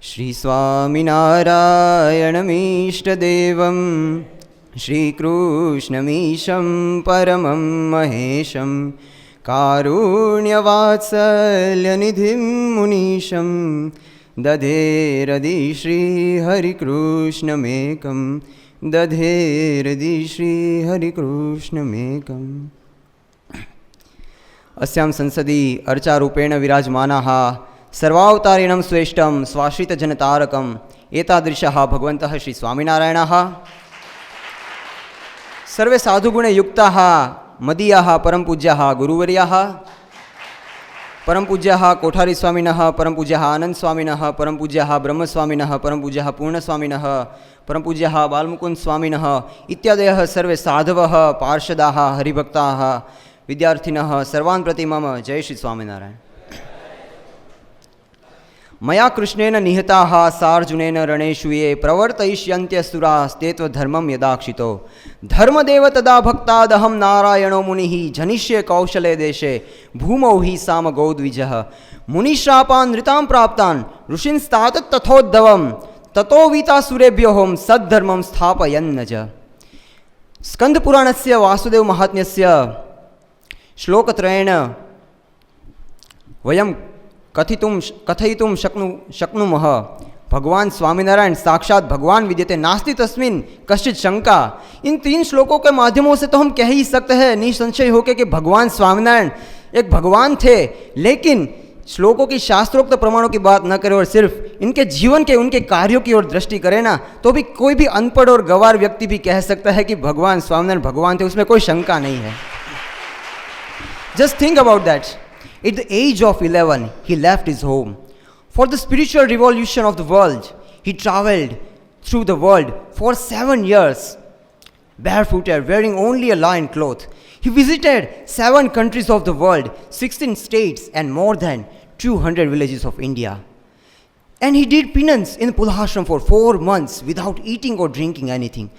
श्री स्वामिनारायणमीष्टदेवं श्रीकृष्णमीशं परमं महेशं कारुण्यवात्सल्यनिधिं मुनीशं दधेरदि श्रीहरिकृष्णमेकं दधेरदि श्रीहरिकृष्णमेकम्। अस्यां संसदि अर्चारूपेण विराजमानाः सर्वावतारिणं श्रेष्ठं स्वाश्रितजनतारकम् एतादृशः भगवन्तः श्री स्वामिनारायणः सर्वे साधुगुणयुक्ताः मदीयाः परमपूज्याः गुरुवर्याः परमपूज्याः कोठारीस्वामिनः परमपूज्याः आनन्दस्वामिनः परमपूज्याः ब्रह्मस्वामिनः परमपूज्याः पूर्णस्वामिनः परमपूज्याः बालमुकुन्दस्वामिनः इत्यादयः सर्वे साधवः पार्षदाः हरिभक्ताः विद्यार्थिनः सर्वान् प्रति मम जय श्री स्वामिनारायण। मया कृष्णेन निहताः सार्जुनेन रणेषु ये प्रवर्तयिष्यन्त्यसुरास्तेत्वधर्मं यदाक्षितो धर्मदेव तदा भक्तादहं नारायणो मुनिः जनिष्ये कौशले देशे भूमौ हि सामगौद्विजः मुनिश्रापान् नृतां प्राप्तान् ऋषींस्तात तथोद्धवं ततो वीतासुरेभ्योऽहं सद्धर्मं स्थापयन्नज। स्कन्दपुराणस्य वासुदेव महात्म्यस्य श्लोकत्रयेण वयं कथयितुं शक्नुमः। भगवान स्वामिनारायण साक्षात भगवान विद्यते नास्ति तस्मिन् कश्चित् शंका। इन तीन श्लोकों के माध्यमों से तो हम कह ही सकते हैं निसंशय होकर कि भगवान स्वामिनारायण एक भगवान थे, लेकिन श्लोकों की शास्त्रोक्त प्रमाणों की बात न करें और सिर्फ इनके जीवन के उनके कार्यों की ओर दृष्टि करें ना, तो भी कोई भी अनपढ़ और गंवार व्यक्ति भी कह सकता है कि भगवान स्वामिनारायण भगवान थे, उसमें कोई शंका नहीं है। Just think about that. At the age of 11, he left his home. For the spiritual revolution of the world, he traveled through the world for 7 years, barefooted, wearing only a lion cloth. He visited 7 countries of the world, 16 states, and more than 200 villages of India. And he did penance in Pulhashram for 4 months without eating or drinking anything.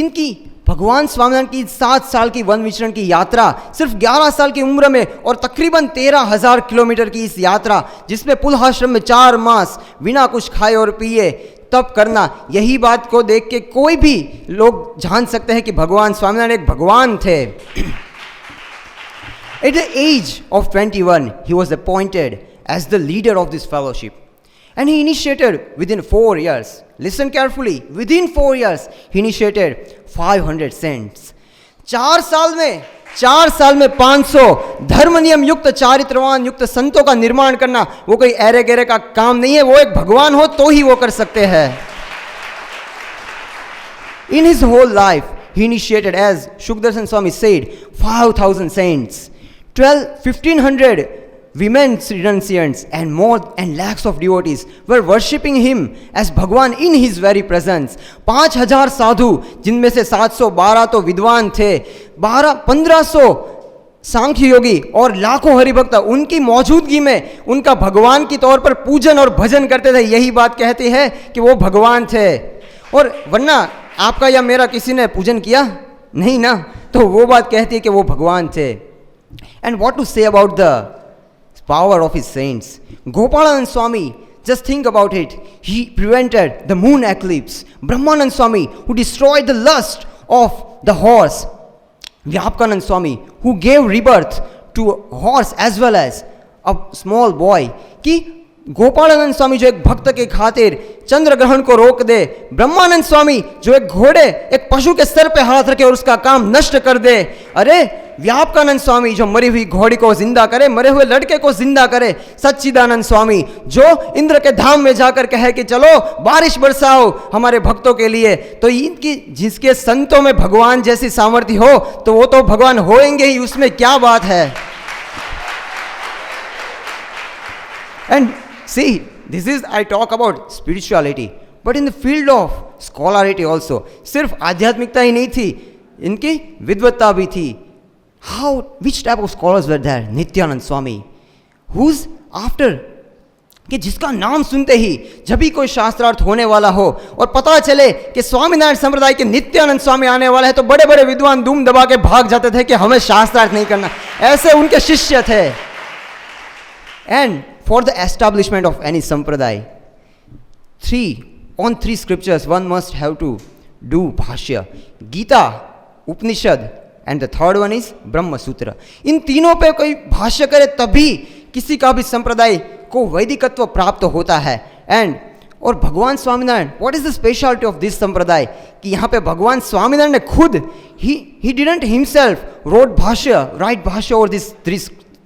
इनकी भगवान स्वामिनारायण की 7 साल की one विचरण की यात्रा सिर्फ 11 साल की उम्र में और तकरीबन 13,000 किलोमीटर की इस यात्रा, जिसमें पुलहाश्रम में 4 मास बिना कुछ खाए और पिए तप करना, यही बात को देख के कोई भी लोग जान सकते हैं कि भगवान स्वामिनारायण एक भगवान थे। At the age of 21, he was appointed as the leader of this fellowship. And he initiated within 4 years, listen carefully, within 4 years, he initiated 500 saints. 4 साल में 500 धर्म नियम युक्त चारित्रवान युक्त संतों का निर्माण करना वो कोई ऐरे गैरे का काम नहीं है, वो एक भगवान हो तो ही वो कर सकते हैं। In his whole life, he initiated, as Shukdarshan Swami said, 5,000 saints, 1,500 women renunciants and lakhs of devotees were worshipping him as Bhagwan in his very presence. 5,000 साधु, जिनमें से 712 तो विद्वान थे, 1,500 सांख्य योगी और लाखों हरिभक्त उनकी मौजूदगी में उनका भगवान की तौर पर पूजन और भजन करते थे। यही बात कहती है कि वो भगवान थे। और वरना आपका या मेरा किसी ने पूजन किया नहीं ना, तो वो बात कहती है कि वो भगवान थे। And what to say about the power of his saints? Gopalanand Swami, just think about it. He prevented the moon eclipse. Brahmanand Swami, who destroyed the lust of the horse. Vyapkanand Swami, who gave rebirth to a horse as well as a small boy. कि गोपालानंद स्वामी जो एक भक्त के खातिर चंद्र ग्रहण को रोक दे, ब्रह्मानंद स्वामी जो एक घोड़े एक पशु के सर पे हाथ रखे और उसका काम नष्ट कर दे, अरे व्यापकानंद स्वामी जो मरी हुई घोड़ी को जिंदा करे, मरे हुए लड़के को जिंदा करे, सच्चिदानंद स्वामी जो इंद्र के धाम में जाकर कहे कि चलो बारिश बरसाओ हमारे भक्तों के लिए, तो इनकी जिसके संतों में भगवान जैसी सामर्थ्य हो तो वो तो भगवान होएंगे ही, उसमें क्या बात है। And see, this is I talk about spirituality, but in the field of scholarity also, सिर्फ आध्यात्मिकता ही नहीं थी, इनकी विद्वत्ता भी थी। How, which type of scholars were there? Nityanand Swami, who's after, कि जिसका नाम सुनते ही जब भी कोई शास्त्रार्थ होने वाला हो और पता चले कि स्वामीनारायण संप्रदाय के नित्यानंद स्वामी आने वाला है, तो बड़े बड़े विद्वान धूम दबा के भाग जाते थे कि हमें शास्त्रार्थ नहीं करना, ऐसे उनके शिष्य थे। And for the establishment of any sampradaya, three scriptures one must have to do bhashya: Gita, Upanishad, and the third one is Brahma Sutra. इन तीनों पे कोई भाष्य करे तभी किसी का भी संप्रदाय को वैदिकत्व प्राप्त होता है. एंड और भगवान Swaminarayan, what is the speciality of this संप्रदाय, कि यहाँ पे भगवान स्वामीनारायण ने खुद ही डिडंट हिमसेल्फ राइट भाष्य और this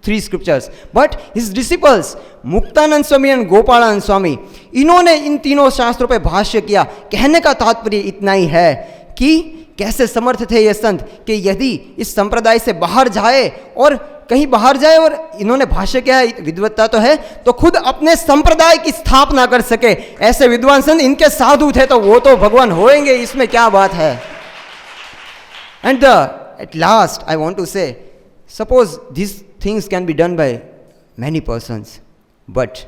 three scriptures, but his disciples Muktanand Swami and Gopalanand Swami, इन्होंने इन तीनों शास्त्रों पे भाष्य किया. कहने का तात्पर्य इतना ही है कि कैसे समर्थ थे ये संत कि यदि इस संप्रदाय से बाहर जाए और कहीं बाहर जाए और इन्होंने भाष्य किया है, विद्वत्ता तो है, तो खुद अपने संप्रदाय की स्थापना कर सके. ऐसे विद्वान संत इनके साधु थे तो वो तो भगवान होएंगे, इसमें क्या बात है. And at last I want to say, suppose this things can be done by many persons, but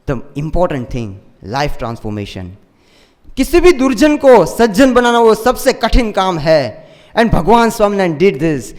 the important thing, life transformation. किसी भी दुर्जन को सज्जन बनाना वो सबसे कठिन काम है. एंड भगवान स्वामीनारायण did this.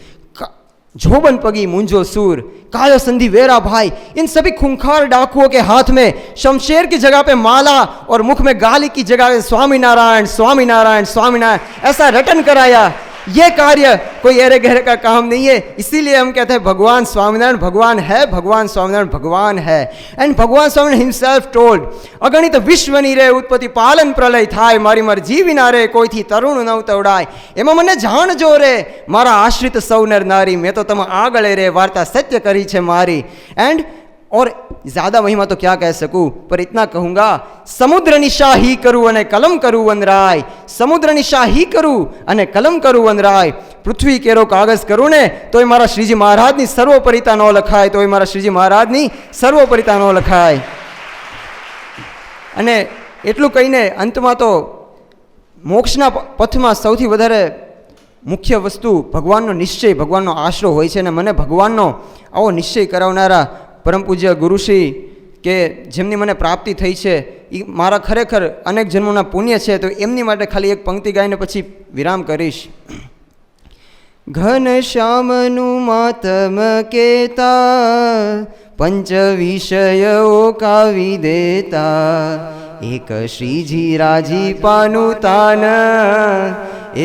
झोबन पगी मुंजो सूर, कायो संधि वेरा भाई, इन सभी खूंखार डाकुओं के हाथ में शमशेर की जगह पे माला और मुख में गाली की जगह स्वामीनारायण स्वामीनारायण स्वामीनारायण ऐसा रटन कराया. ये कार्य कोई एरे गहरे का काम नहीं है. इसीलिए हम कहते हैं भगवान स्वामीनारायण भगवान है, भगवान स्वामीनारायण भगवान है. एंड भगवान स्वामीनारायण हिमसेल्फ टोल्ड, अगणित विश्व ની રે ઉત્પત્તિ પાલન પ્રલય થાય, મારી મરજી વિના રે કોઈથી તરુણ ન તવડાય, એમાં મને જાણજો રે મારા આશ્રિત સૌ નર નારી, મેં તો તમે આગળ રે વાર્તા સત્ય કરી છે મારી. एंड और ज़्यादा महिमा तो क्या कह सकूं, पर इतना कहूंगा, समुद्र निशा ही करूं अने कलम करूं वनराय, समुद्र निशा ही करूं अने कलम करूं वनराय, पृथ्वी केरो कागज करूं ने तो ये मारा श्रीजी महाराज नी सर्वोपरिता नो लखाय, तो ये मारा श्रीजी महाराज नी सर्वोपरिता नो लखाय. अने एटલું कहीने अंतमां तो मोक्षना पथमां सौथी वधारे मुख्य वस्तु भगवाननो निश्चय, भगवाननो आશરો હોય છે. અને મને ભગવાનનો આવો નિશ્ચય કરાવનારા परम पूज्य गुरुश्री के जेमनी मने प्राप्ति थई छे, ई मारा खरेखर अनेक जन्मोना पुण्य छे. तो एमनी माटे खाली एक पंक्ति गाईने पछी विराम करीश. घन श्यामनु मातम केता, पंच विषयो कावी देता, एक श्रीजी राजी पानुतान,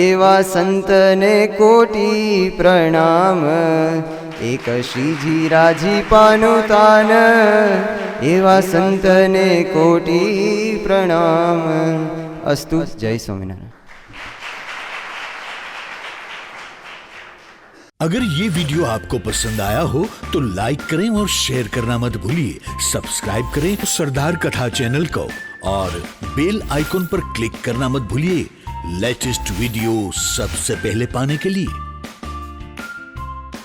एवा संतने कोटि प्रणाम, एक श्रीजी राजी पानुतान, एवा संतने कोटि प्रणाम. अस्तु. जय स्वामीनारायण. अगर ये वीडियो आपको पसंद आया हो तो लाइक करें और शेयर करना मत भूलिए. सब्सक्राइब करें सरदार कथा चैनल को और बेल आइकॉन पर क्लिक करना मत भूलिए लेटेस्ट वीडियो सबसे पहले पाने के लिए.